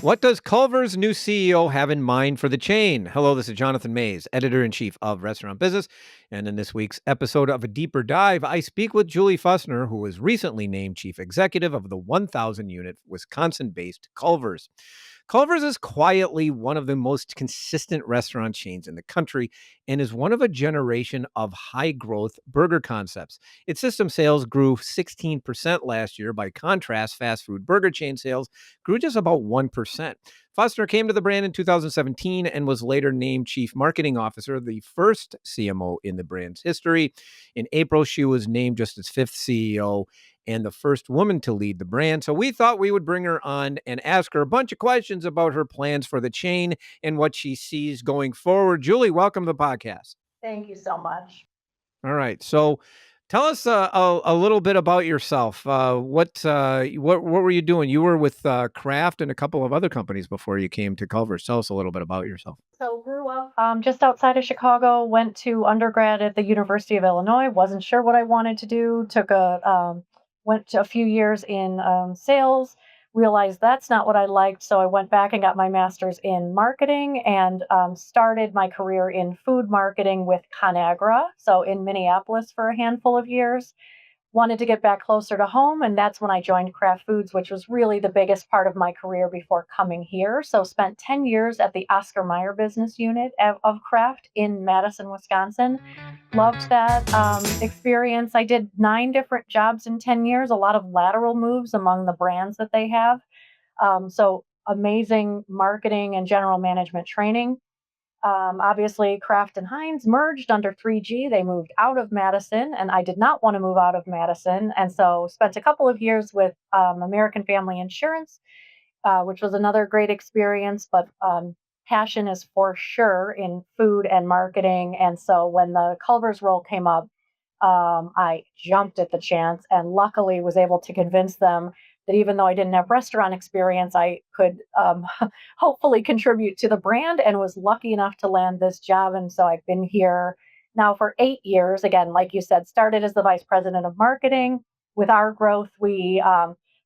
What does Culver's new CEO have in mind for the chain? Hello, this is Jonathan Mays, editor-in-chief of Restaurant Business. And in this week's episode of A Deeper Dive, I speak with Julie Fussner, who was recently named chief executive of the 1,000-unit Wisconsin-based Culver's. Culver's is quietly one of the most consistent restaurant chains in the country and is one of a generation of high-growth burger concepts. Its system sales grew 16% last year. By contrast, fast food burger chain sales grew just about 1%. Fussner came to the brand in 2017 and was later named chief marketing officer, the first CMO in the brand's history. In April, she was named just its fifth CEO and the first woman to lead the brand. So we thought we would bring her on and ask her a bunch of questions about her plans for the chain and what she sees going forward. Julie, welcome to the podcast. Thank you so much. All right. So tell us a little bit about yourself. What were you doing? You were with Kraft and a couple of other companies before you came to Culver's. Tell us a little bit about yourself. So grew up just outside of Chicago, went to undergrad at the University of Illinois, wasn't sure what I wanted to do, went to a few years in sales, realized that's not what I liked. So I went back and got my master's in marketing and started my career in food marketing with ConAgra. So in Minneapolis for a handful of years. Wanted to get back closer to home, and that's when I joined Kraft Foods, which was really the biggest part of my career before coming here. So spent 10 years at the Oscar Mayer business unit of Kraft in Madison, Wisconsin. Loved that experience. I did 9 different jobs in 10 years, a lot of lateral moves among the brands that they have. So amazing marketing and general management training. Obviously, Kraft and Heinz merged under 3G. They moved out of Madison, and I did not want to move out of Madison. And so spent a couple of years with American Family Insurance, which was another great experience. But passion is for sure in food and marketing. And so when the Culver's role came up, I jumped at the chance and luckily was able to convince them that even though I didn't have restaurant experience, I could hopefully contribute to the brand and was lucky enough to land this job. And so I've been here now for 8 years. Again, like you said, started as the vice president of marketing. With our growth, we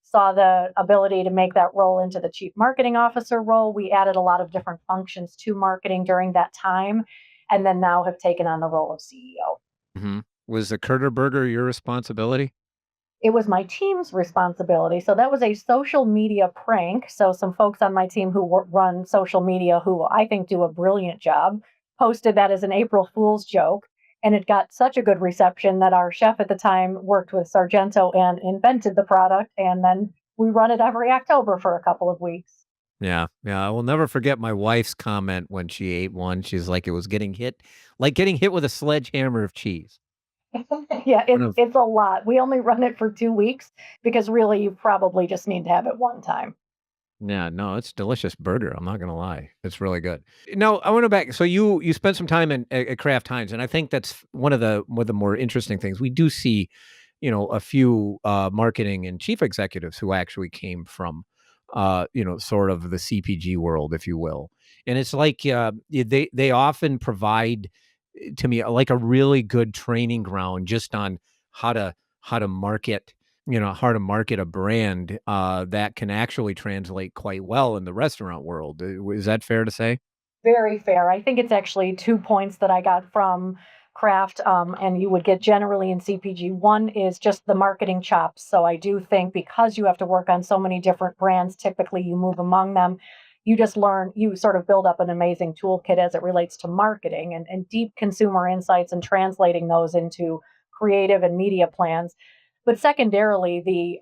saw the ability to make that role into the chief marketing officer role. We added a lot of different functions to marketing during that time, and then now have taken on the role of CEO. Mm-hmm. Was the Curter Burger your responsibility? It was my team's responsibility. So that was a social media prank. So some folks on my team who run social media, who I think do a brilliant job, posted that as an April Fool's joke. And it got such a good reception that our chef at the time worked with Sargento and invented the product. And then we run it every October for a couple of weeks. Yeah. I will never forget my wife's comment when she ate one. She's like, it was getting hit with a sledgehammer of cheese. Yeah, One of it's a lot. We only run it for 2 weeks because really you probably just need to have it one time. Yeah, no, it's a delicious burger. I'm not gonna lie, it's really good. Now, I want to back. So you spent some time at Kraft Heinz, and I think that's one of the more interesting things. We do see, a few marketing and chief executives who actually came from, sort of the CPG world, if you will. And it's like they often provide to me like a really good training ground just on how to how to market how to market a brand that can actually translate quite well in the restaurant world. Is that fair to say? Very fair. I think it's actually 2 points that I got from Kraft, and you would get generally in CPG. One is just the marketing chops. So I do think because you have to work on so many different brands, typically you move among them, you just learn, you sort of build up an amazing toolkit as it relates to marketing and deep consumer insights and translating those into creative and media plans. But secondarily, the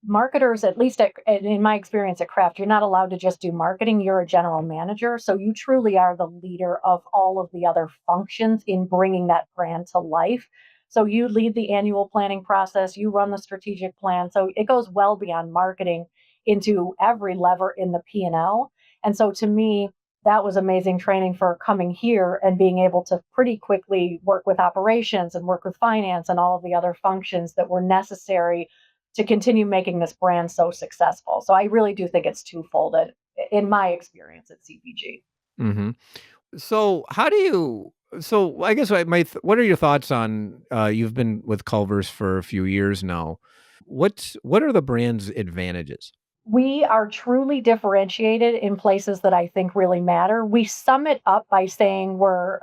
marketers, at least in my experience at Kraft, you're not allowed to just do marketing. You're a general manager. So you truly are the leader of all of the other functions in bringing that brand to life. So you lead the annual planning process, you run the strategic plan. So it goes well beyond marketing into every lever in the P&L. And so to me, that was amazing training for coming here and being able to pretty quickly work with operations and work with finance and all of the other functions that were necessary to continue making this brand so successful. So I really do think it's twofold in my experience at CPG. Hmm. So how do you? So I guess what are your thoughts on? You've been with Culver's for a few years now. What are the brand's advantages? We are truly differentiated in places that I think really matter. We sum it up by saying we're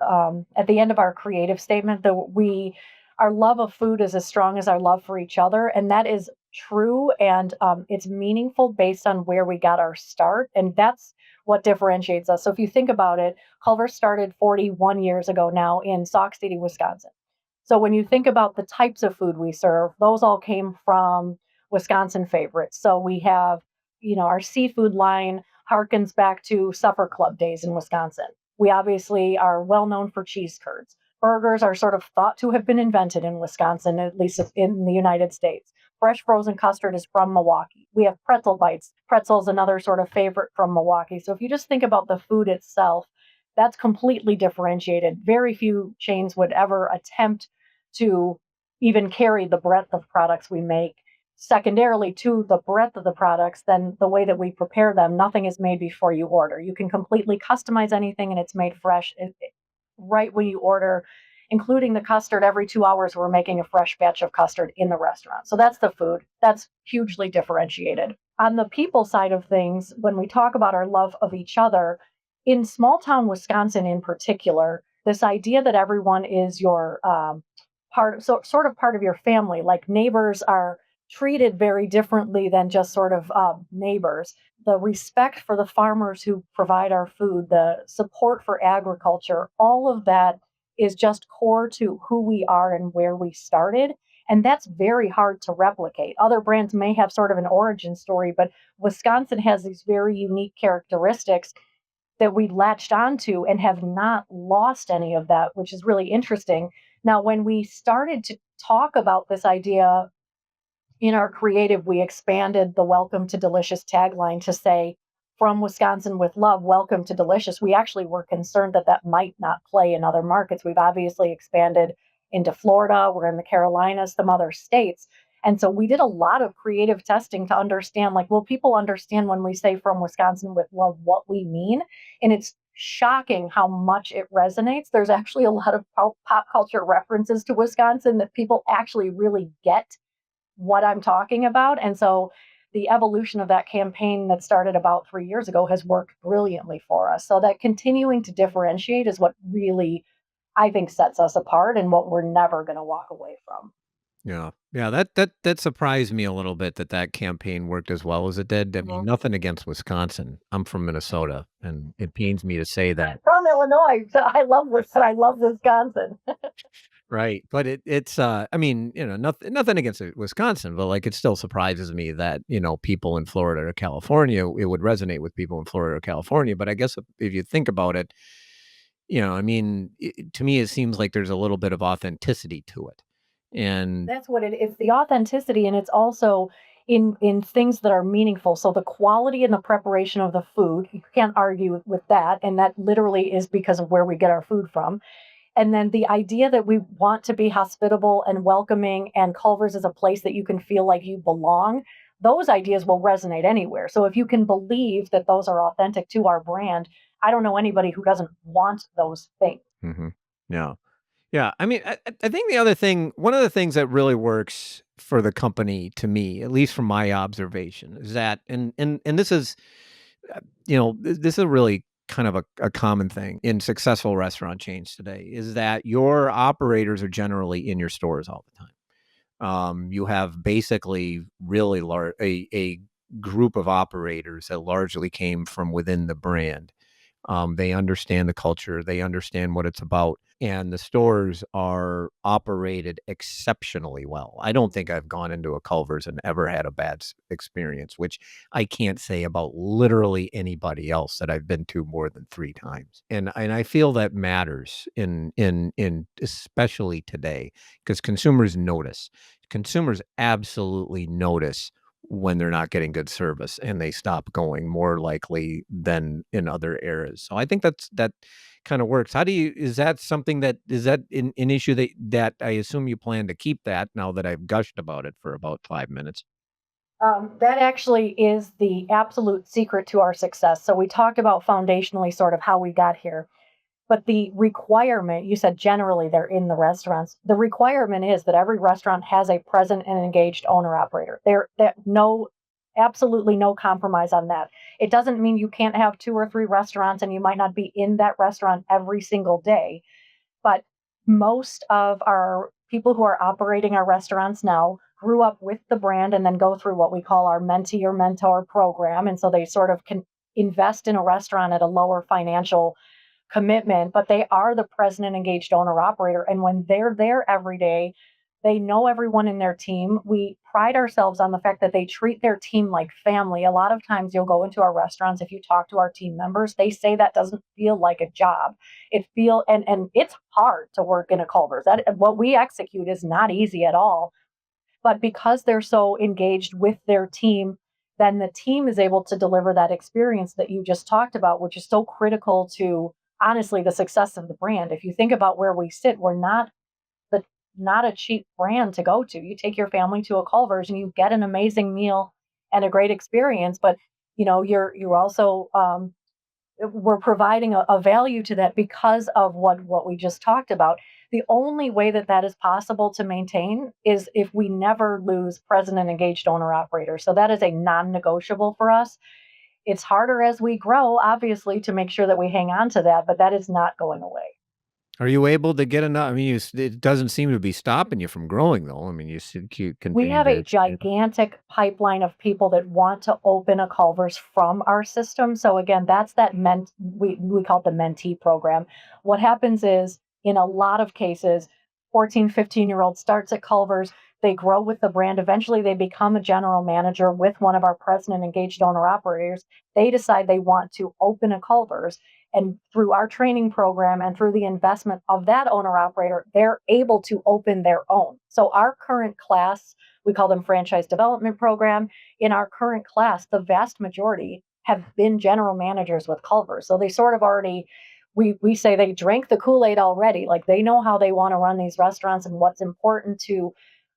at the end of our creative statement that our love of food is as strong as our love for each other, and that is true. And it's meaningful based on where we got our start, and that's what differentiates us. So if you think about it, Culver started 41 years ago now in Sauk City, Wisconsin. So when you think about the types of food we serve, those all came from Wisconsin favorites. So we have, our seafood line harkens back to supper club days in Wisconsin. We obviously are well known for cheese curds. Burgers are sort of thought to have been invented in Wisconsin, at least in the United States. Fresh frozen custard is from Milwaukee. We have pretzel bites. Pretzel's another sort of favorite from Milwaukee. So if you just think about the food itself, that's completely differentiated. Very few chains would ever attempt to even carry the breadth of products we make. Secondarily, to the breadth of the products, then the way that we prepare them, nothing is made before you order. You can completely customize anything and it's made fresh right when you order, including the custard. Every 2 hours, we're making a fresh batch of custard in the restaurant. So that's the food. That's hugely differentiated. On the people side of things, when we talk about our love of each other, in small town Wisconsin in particular, this idea that everyone is your sort of part of your family, like neighbors are treated very differently than just sort of neighbors. The respect for the farmers who provide our food, the support for agriculture, all of that is just core to who we are and where we started. And that's very hard to replicate. Other brands may have sort of an origin story, but Wisconsin has these very unique characteristics that we latched onto and have not lost any of that, which is really interesting. Now, when we started to talk about this idea in our creative, we expanded the Welcome to Delicious tagline to say, from Wisconsin with love, welcome to Delicious. We actually were concerned that that might not play in other markets. We've obviously expanded into Florida, we're in the Carolinas, some other states. And so we did a lot of creative testing to understand, like, will people understand when we say from Wisconsin with love what we mean? And it's shocking how much it resonates. There's actually a lot of pop culture references to Wisconsin that people actually really get what I'm talking about. And so the evolution of that campaign that started about 3 years ago has worked brilliantly for us. So that continuing to differentiate is what really, I think, sets us apart and what we're never going to walk away from. Yeah. Yeah, that surprised me a little bit that that campaign worked as well as it did. I mean, Mhm. nothing against Wisconsin. I'm from Minnesota, and it pains me to say that. From Illinois, so I love Wisconsin. Right, but I mean, nothing against Wisconsin, but, like, it still surprises me that, people in Florida or California, it would resonate with people in Florida or California, but I guess if you think about it, I mean, to me, it seems like there's a little bit of authenticity to it, and That's what it's the authenticity, and it's also in things that are meaningful. So the quality and the preparation of the food, you can't argue with that, and that literally is because of where we get our food from. And then the idea that we want to be hospitable and welcoming, and Culver's is a place that you can feel like you belong, those ideas will resonate anywhere. So if you can believe that those are authentic to our brand, I don't know anybody who doesn't want those things. Mhm. Yeah. Yeah, I mean, I think the other thing one of the things that really works for the company to me, at least from my observation, is that and this is, this is really kind of a common thing in successful restaurant chains today, is that your operators are generally in your stores all the time. You have basically really large a group of operators that largely came from within the brand. They understand the culture, they understand what it's about, and the stores are operated exceptionally well. I don't think I've gone into a Culver's and ever had a bad experience, which I can't say about literally anybody else that I've been to more than 3 times. And I feel that matters in especially today because consumers notice. Consumers absolutely notice when they're not getting good service and they stop going more likely than in other eras. So I think that kind of works. How do you is that something that is that an issue that I assume you plan to keep that now that I've gushed about it for about 5 minutes? That actually is the absolute secret to our success. So we talked about foundationally sort of how we got here. But the requirement, you said generally they're in the restaurants. The requirement is that every restaurant has a present and engaged owner operator. There that no absolutely no compromise on that. It doesn't mean you can't have 2 or 3 restaurants and you might not be in that restaurant every single day, but most of our people who are operating our restaurants now grew up with the brand and then go through what we call our mentee or mentor program. And so they sort of can invest in a restaurant at a lower financial commitment, but they are the president engaged owner operator. And when they're there every day, they know everyone in their team. We pride ourselves on the fact that they treat their team like family. A lot of times you'll go into our restaurants, if you talk to our team members, they say that doesn't feel like a job. And it's hard to work in a Culver's. That what we execute is not easy at all. But because they're so engaged with their team, then the team is able to deliver that experience that you just talked about, which is so critical to honestly the success of the brand. If you think about where we sit, we're the not a cheap brand to go to. You take your family to a Culver's and you get an amazing meal and a great experience, but you're also we're providing a value to that because of what we just talked about. The only way that that is possible to maintain is if we never lose president engaged owner operator. So that is a non-negotiable for us. It's harder as we grow, obviously, to make sure that we hang on to that, but that is not going away. Are you able to get enough? I mean, it doesn't seem to be stopping you from growing, though. I mean, you We continue have to a expand. gigantic pipeline of people that want to open a Culver's from our system. So again, that's that we call it the mentee program. What happens is in a lot of cases, 14, 15-year-old starts at Culver's, they grow with the brand. Eventually they become a general manager with one of our president engaged owner operators. They decide they want to open a Culver's. And through our training program and through the investment of that owner operator, they're able to open their own. So our current class, we call them franchise development program. In our current class, the vast majority have been general managers with Culver. So they sort of already, we say they drank the Kool-Aid already. Like they know how they want to run these restaurants and what's important to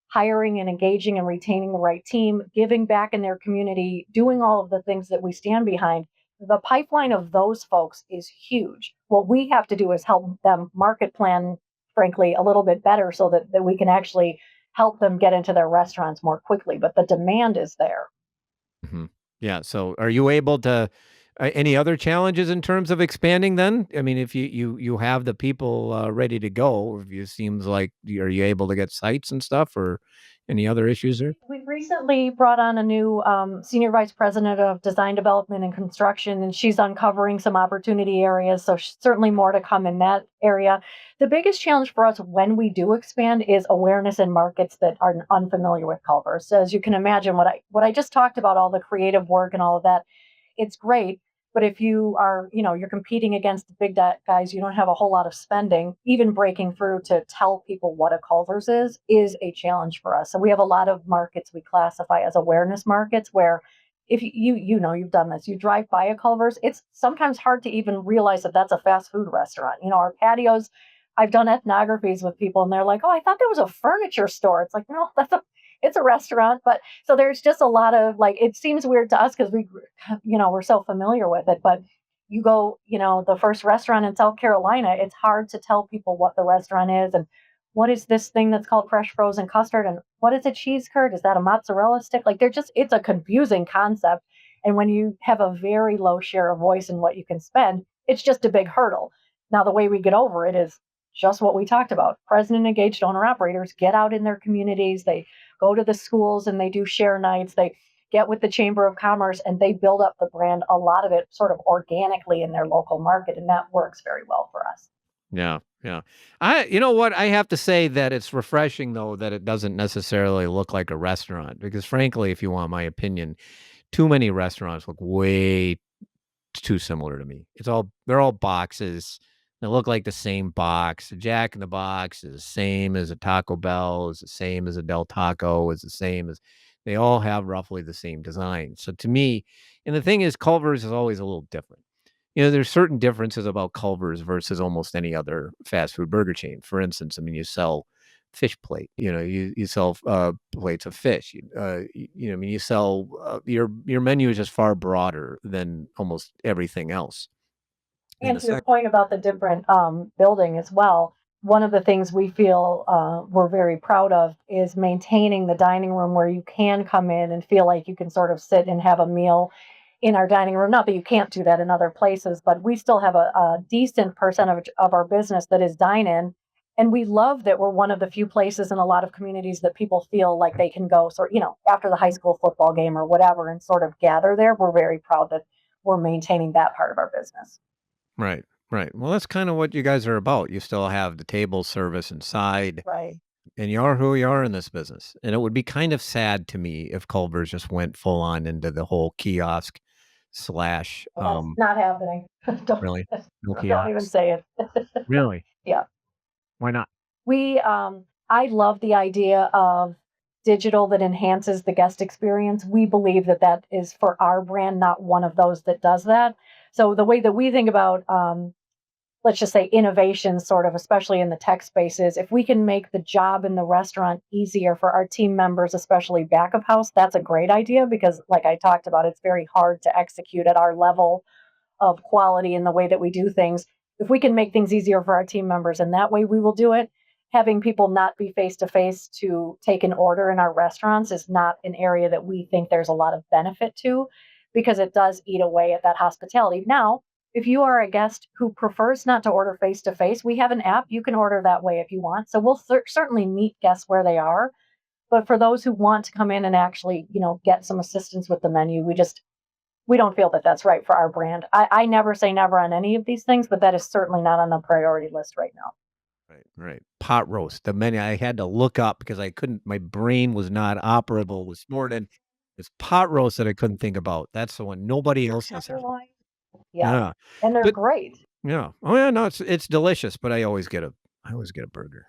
hiring and engaging and retaining the right team, giving back in their community, doing all of the things that we stand behind. The pipeline of those folks is huge. What we have to do is help them market plan, frankly, a little bit better so that we can actually help them get into their restaurants more quickly. But the demand is there. Mhm. Yeah. So, are you able to? Any other challenges in terms of expanding? Then, I mean, if you have the people ready to go, it seems like are you able to get sites and stuff, or any other issues there? We recently brought on a new senior vice president of design development and construction, and she's uncovering some opportunity areas. So, certainly more to come in that area. The biggest challenge for us when we do expand is awareness in markets that are unfamiliar with Culver. So, as you can imagine, what I just talked about, all the creative work and all of that, it's great. But if you are, you're competing against the big guys, you don't have a whole lot of spending. Even breaking through to tell people what a Culver's is a challenge for us. So we have a lot of markets we classify as awareness markets where if you've done this, you drive by a Culver's, it's sometimes hard to even realize that that's a fast food restaurant. Our patios, I've done ethnographies with people and they're like, "Oh, I thought that was a furniture store." It's like, "No, it's a restaurant." But so there's just a lot of like it seems weird to us because we're so familiar with it, but you go, the first restaurant in South Carolina, it's hard to tell people what the restaurant is and what is this thing that's called fresh frozen custard and what is a cheese curd? Is that a mozzarella stick? Like they're just it's a confusing concept. And when you have a very low share of voice in what you can spend, it's just a big hurdle. Now the way we get over it is just what we talked about. President engaged owner operators get out in their communities, they go to the schools and they do share nights. They get with the Chamber of Commerce and they build up the brand, a lot of it sort of organically in their local market. And that works very well for us. Yeah, yeah. You know what? I have to say that it's refreshing though that it doesn't necessarily look like a restaurant because frankly, if you want my opinion, too many restaurants look way too similar to me. They're all boxes. They look like the same box. A Jack in the Box is the same as a Taco Bell, is the same as a Del Taco, is the same as they all have roughly the same design. So to me, and the thing is Culver's is always a little different. There's certain differences about Culver's versus almost any other fast food burger chain. For instance, I mean, you sell fish plate. You sell plates of fish. I mean, you sell your menu is just far broader than almost everything else in And the to your sector. point about the different building as well, one of the things we feel we're very proud of is maintaining the dining room where you can come in and feel like you can sort of sit and have a meal in our dining room. Not that you can't do that in other places, but we still have a decent percentage of our business that is dine in. And we love that we're one of the few places in a lot of communities that people feel like they can go sort, after the high school football game or whatever and sort of gather there. We're very proud that we're maintaining that part of our business. Right, right. Well, that's kinda what you guys are about. You still have the table service inside, Right. and you are who you are in this business, and it would be kind of sad to me if Culver's just went full on into the whole kiosk slash, Well, that's not happening. don't, really? No don't even kiosks? say it. Really? Yeah. Why not? I love the idea of digital that enhances the guest experience. We believe that that is for our brand, not one of those that does that. So the way that we think about, let's just say innovation, sort of, especially in the tech spaces, if we can make the job in the restaurant easier for our team members, especially back of house, that's a great idea because, like I talked about, it's very hard to execute at our level of quality in the way that we do things. If we can make things easier for our team members and that way we will do it, having people not be face to face to take an order in our restaurants is not an area that we think there's a lot of benefit to because it does eat away at that hospitality. Now, if you are a guest who prefers not to order face to face, we have an app. You can order that way if you want. So we'll certainly meet guests where they are. But for those who want to come in and actually, get some assistance with the menu, we don't feel that that's right for our brand. I never say never on any of these things, but that is certainly not on the priority list right now. Right, right. Pot roast. The menu I had to look up because I couldn't my brain was not operable this morning. It's pot roast that I couldn't think about. That's the one nobody else has there. Tenderloin. Yeah, Yeah. and they're But great. yeah. Oh, yeah, no, it's delicious, but I always get a burger.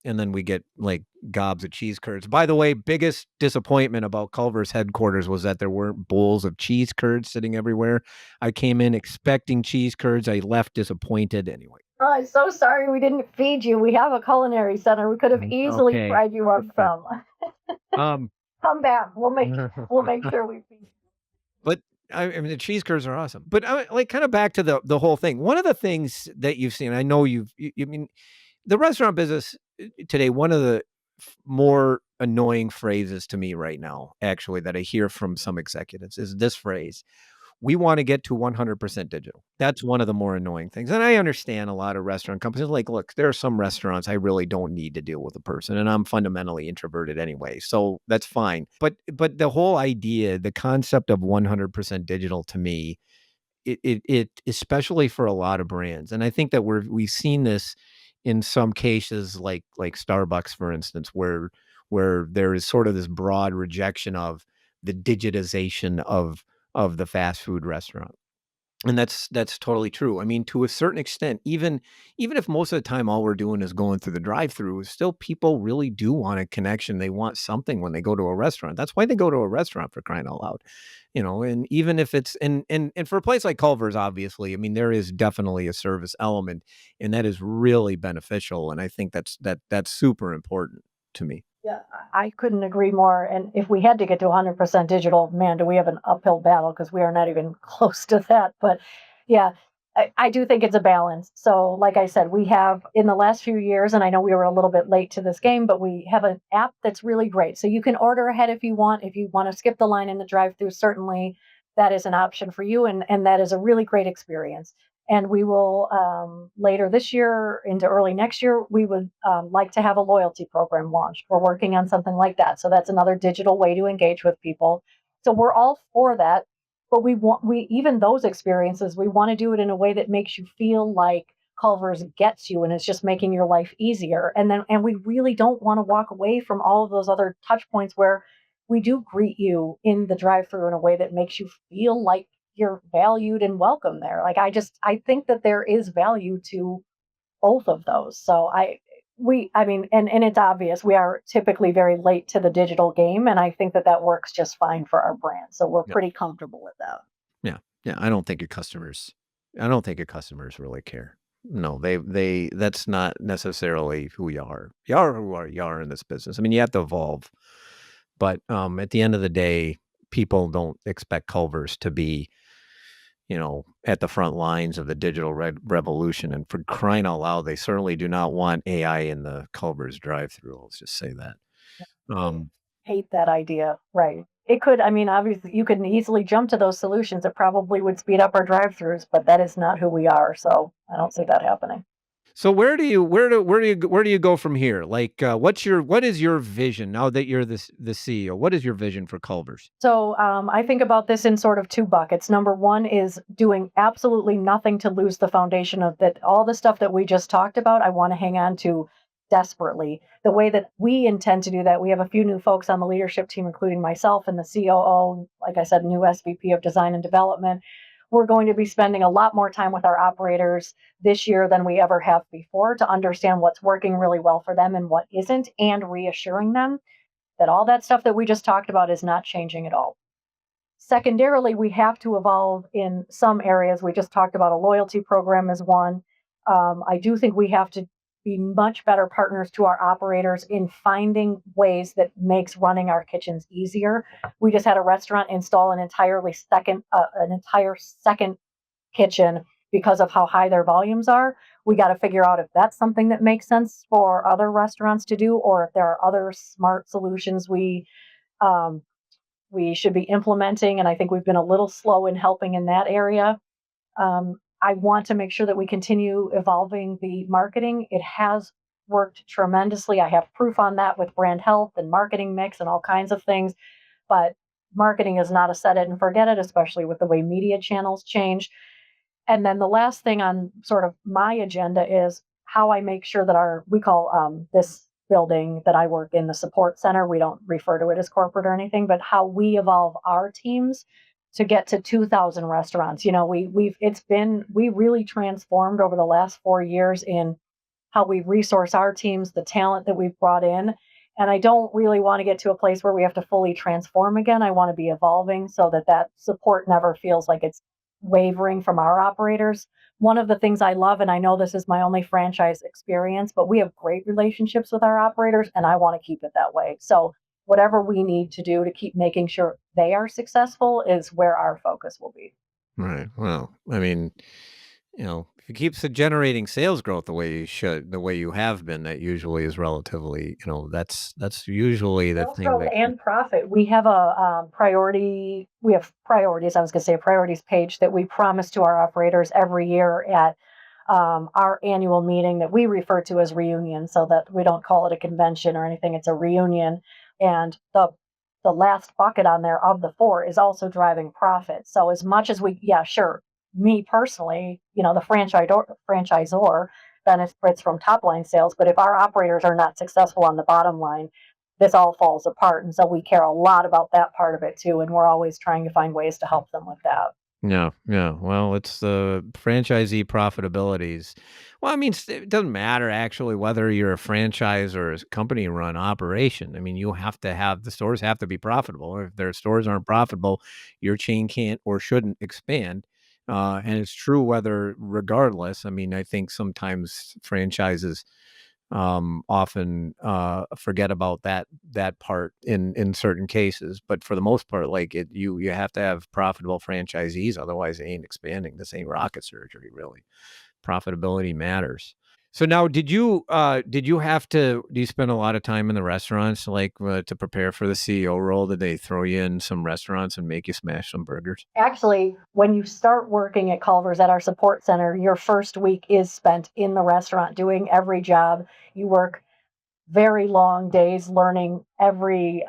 And then we get, like, gobs of cheese curds. By the way, biggest disappointment about Culver's headquarters was that there weren't bowls of cheese curds sitting everywhere. I came in expecting cheese curds. I left disappointed anyway. Oh, I'm so sorry we didn't feed you. We have a culinary center. We could have easily Okay. fried you up some. Um Come back. We'll make sure we feed you. But I mean, the cheese curds are awesome. But like kind of back to the whole thing. One of the things that you've seen, I know I mean, the restaurant business today. One of the more annoying phrases to me right now, actually, that I hear from some executives is this phrase: "We want to get to 100% digital." That's one of the more annoying things. And I understand a lot of restaurant companies are like, look, there are some restaurants I really don't need to deal with a person, and I'm fundamentally introverted anyway, so that's fine. But the whole idea, the concept of 100% digital to me, it especially for a lot of brands, and I think that we've seen this in some cases, like Starbucks, for instance, where there is sort of this broad rejection of the digitization of the fast food restaurant. And that's totally true. I mean, to a certain extent, even if most of the time all we're doing is going through the drive-through, still people really do want a connection. They want something when they go to a restaurant. That's why they go to a restaurant, for crying out loud. And even if it's and for a place like Culver's, obviously, I mean, there is definitely a service element, and that is really beneficial. And I think that's super important to me. Yeah, I couldn't agree more. And if we had to get to 100% digital, man, do we have an uphill battle because we are not even close to that. But yeah, I do think it's a balance. So, like I said, we have in the last few years, and I know we were a little bit late to this game, but we have an app that's really great. So you can order ahead if you want. If you want to skip the line in the drive-through, certainly that is an option for you, and that is a really great experience. And we will later this year into early next year, we would like to have a loyalty program launched. We're working on something like that. So that's another digital way to engage with people. So we're all for that. But we even those experiences, we want to do it in a way that makes you feel like Culver's gets you and it's just making your life easier. And we really don't want to walk away from all of those other touch points where we do greet you in the drive-through in a way that makes you feel like you're valued and welcome there. Like I think that there is value to both of those. So I mean, and it's obvious we are typically very late to the digital game, and I think that that works just fine for our brand. So we're Yeah. pretty comfortable with that. Yeah. Yeah. I don't think your customers really care. No, they that's not necessarily who you are. You are in this business. I mean, you have to evolve. But at the end of the day, people don't expect Culvers to be, at the front lines of the digital revolution. And for crying out loud, they certainly do not want AI in the Culver's drive-through. Let's just say that. I Um, hate that idea. Right. It could, I mean, obviously, you can easily jump to those solutions. It probably would speed up our drive-throughs, but that is not who we are. So I don't see that happening. so where do you go from here? Like, what is your vision now that you're the CEO? What is your vision for Culver's? So I think about this in sort of two buckets. Number one is doing absolutely nothing to lose the foundation of that. All the stuff that we just talked about, I want to hang on to desperately. The way that we intend to do that, we have a few new folks on the leadership team, including myself and the COO, like I said, new SVP of Design and Development. We're going to be spending a lot more time with our operators this year than we ever have before to understand what's working really well for them and what isn't, and reassuring them that all that stuff that we just talked about is not changing at all. Secondarily, we have to evolve in some areas. We just talked about a loyalty program as one. I do think we have to be much better partners to our operators in finding ways that makes running our kitchens easier. We just had a restaurant install an entire second kitchen because of how high their volumes are. We got to figure out if that's something that makes sense for other restaurants to do, or if there are other smart solutions um, we should be implementing. And I think we've been a little slow in helping in that area. I want to make sure that we continue evolving the marketing. It has worked tremendously. I have proof on that with brand health and marketing mix and all kinds of things. But marketing is not a set it and forget it, especially with the way media channels change. And then the last thing on sort of my agenda is how I make sure that we call this building that I work in the support center. We don't refer to it as corporate or anything, but how we evolve our teams to get to 2,000 restaurants. We really transformed over the last 4 years in how we resource our teams, the talent that we've brought in. And I don't really want to get to a place where we have to fully transform again. I want to be evolving so that that support never feels like it's wavering from our operators. One of the things I love, and I know this is my only franchise experience, but we have great relationships with our operators, and I want to keep it that way. So, whatever we need to do to keep making sure they are successful is where our focus will be. Right. Well, I mean, if you keep generating sales growth the way you should, the way you have been, that usually is relatively, that's usually the Sales thing growth that and profit. We have a priority. We have priorities. I was going to say a priorities page that we promise to our operators every year at our annual meeting that we refer to as reunion, so that we don't call it a convention or anything. It's a reunion, and the last bucket on there of the four is also driving profit. So as much as yeah, sure, me personally, the franchisor benefits from top line sales, but if our operators are not successful on the bottom line, this all falls apart. And so we care a lot about that part of it too, and we're always trying to find ways to help them with that. yeah, yeah. Well, it's the franchisee profitabilities. Well, I mean, it doesn't matter actually whether you're a franchise or a company run operation. I mean, you have to have the stores have to be profitable. If their stores aren't profitable, your chain can't or shouldn't expand. And it's true whether regardless. I mean, I think sometimes franchises often forget about that part in certain cases, but for the most part, like you have to have profitable franchisees, otherwise they ain't expanding. This ain't rocket surgery, really. Profitability matters. So now, did you have to do you spend a lot of time in the restaurants, like to prepare for the CEO role? Did they throw you in some restaurants and make you smash some burgers? Actually, when you start working at Culver's at our support center, your first week is spent in the restaurant doing every job. You work very long days learning every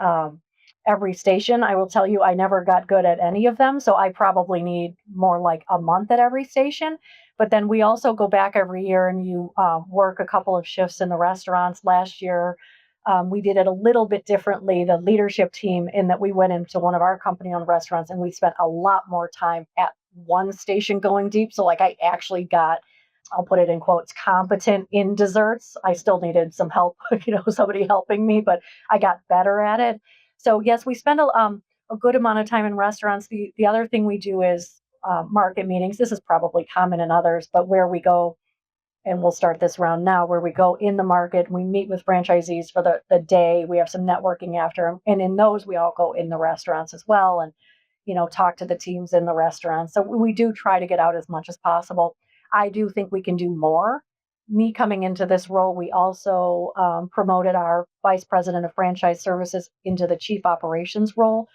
station. I will tell you, I never got good at any of them, so I probably need more like a month at every station. But then we also go back every year and you work a couple of shifts in the restaurants. Last year, we did it a little bit differently, the leadership team, in that we went into one of our company owned restaurants and we spent a lot more time at one station going deep. So, like, I actually got, I'll put it in quotes, competent in desserts. I still needed some help, somebody helping me, but I got better at it. So yes, we spend a good amount of time in restaurants. The other thing we do is market meetings. This is probably common in others, but where we go, and we'll start this round now, where we go in the market, we meet with franchisees for the day. We have some networking after, and in those we all go in the restaurants as well. And talk to the teams in the restaurants. So we do try to get out as much as possible. I do think we can do more. Me coming into this role, we also promoted our vice president of franchise services into the chief operations role,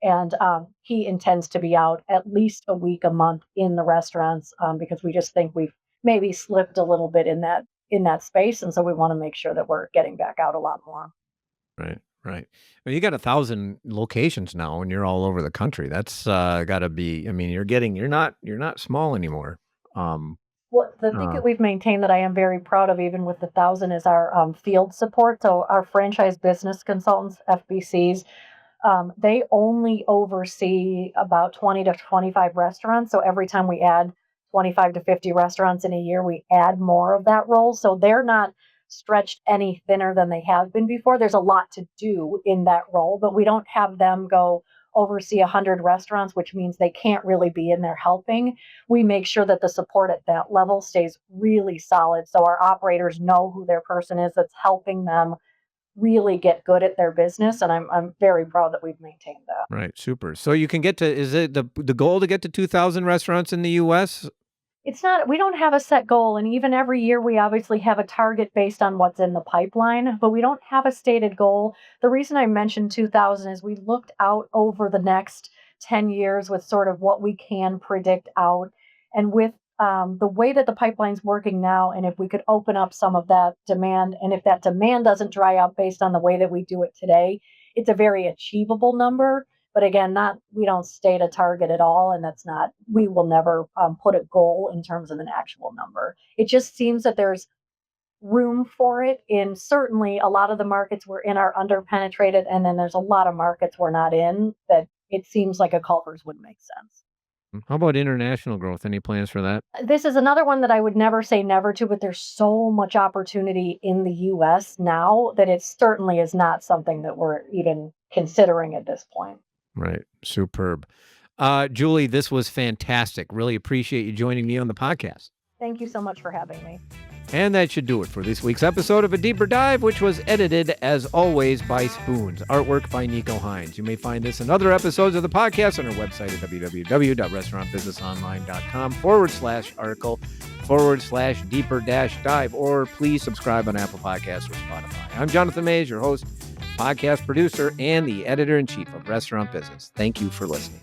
and he intends to be out at least a week a month in the restaurants, because we just think we've maybe slipped a little bit in that space, and so we want to make sure that we're getting back out a lot more. Right, right. Well, you got 1,000 locations now, and you're all over the country. That's got to be. I mean, you're not small anymore. Um, Well, the thing uh, that we've maintained that I am very proud of, even with the 1,000, is our field support. So our franchise business consultants, FBCs, they only oversee about 20 to 25 restaurants. So every time we add 25 to 50 restaurants in a year, we add more of that role. So they're not stretched any thinner than they have been before. There's a lot to do in that role, but we don't have them go oversee 100 restaurants, which means they can't really be in there helping. We make sure that the support at that level stays really solid so our operators know who their person is that's helping them really get good at their business, and I'm very proud that we've maintained that. right, super. So you can get to. Is it the goal to get to 2,000 restaurants in the U.S.? It's not, we don't have a set goal, and even every year we obviously have a target based on what's in the pipeline, but we don't have a stated goal. The reason I mentioned 2000 is we looked out over the next 10 years with sort of what we can predict out, and with the way that the pipeline's working now, and if we could open up some of that demand, and if that demand doesn't dry up based on the way that we do it today, it's a very achievable number. But again, not, we don't state a target at all, and that's not, we will never put a goal in terms of an actual number. It just seems that there's room for it in, certainly a lot of the markets we're in are underpenetrated, and then there's a lot of markets we're not in that it seems like a Culver's would make sense. How about international growth? Any plans for that? This is another one that I would never say never to, but there's so much opportunity in the US now that it certainly is not something that we're even considering at this point. Right, superb. Julie, this was fantastic. Really appreciate you joining me on the podcast. Thank you so much for having me. And that should do it for this week's episode of A Deeper Dive, which was edited, as always, by Spoons. Artwork by Nico Hines. You may find this and other episodes of the podcast on our website at www.restaurantbusinessonline.com/article/deeper-dive, or please subscribe on Apple Podcasts or Spotify. I'm Jonathan Mays, your host, podcast producer, and the editor-in-chief of Restaurant Business. Thank you for listening.